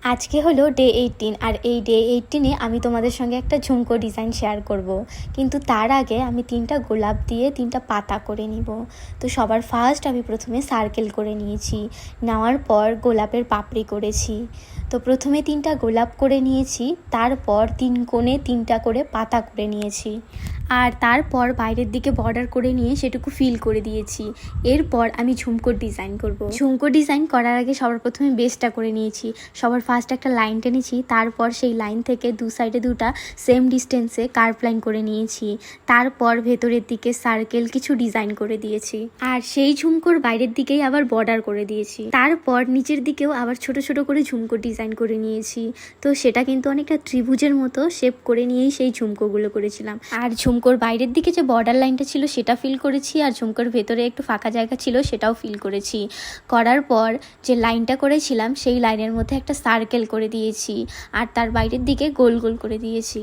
আজকে হলো ডে 18 আর এই ডে 18-এ আমি তোমাদের সঙ্গে একটা ঝুমকো ডিজাইন শেয়ার করব। কিন্তু তার আগে আমি 3টা গোলাপ দিয়ে 3টা পাতা করে নিব। তো সবার ফার্স্ট আমি প্রথমে সার্কেল করে নিয়েছি, নেওয়ার পর গোলাপের পাপড়ি করেছি। তো প্রথমে 3টা গোলাপ করে নিয়েছি, তারপর 3 কোণে 3টা করে পাতা করে নিয়েছি, আর তারপর বাইরের দিকে বর্ডার করে নিয়ে সেটুকু ফিল করে দিয়েছি। এরপর আমি ঝুমকোর ডিজাইন করব। ঝুমকো ডিজাইন করার আগে সবার প্রথমে বেসটা করে নিয়েছি। সবার ফার্স্ট একটা লাইন টেনেছি, তারপর সেই লাইন থেকে দু সাইডে দুটা সেম ডিস্টেন্সে কার্ভ লাইন করে নিয়েছি। তারপর ভেতরের দিকে সার্কেল কিছু ডিজাইন করে দিয়েছি, আর সেই ঝুমকোর বাইরের দিকেই আবার বর্ডার করে দিয়েছি। তারপর নিচের দিকেও আবার ছোট ছোট করে ঝুমকো ডিজাইন করে নিয়েছি। তো সেটা কিন্তু অনেকটা ত্রিভুজের মতো শেপ করে নিয়েই সেই ঝুমকোগুলো করেছিলাম। আর ঝুমকোর বাইরের দিকে যে বর্ডার লাইনটা ছিল সেটা ফিল করেছি, আর ঝুমকোর ভেতরে একটু ফাঁকা জায়গা ছিল সেটাও ফিল করেছি। করার পর যে লাইনটা করেছিলাম সেই লাইনের মধ্যে একটা সার্কেল করে দিয়েছি, আর তার বাইরের দিকে গোল গোল করে দিয়েছি।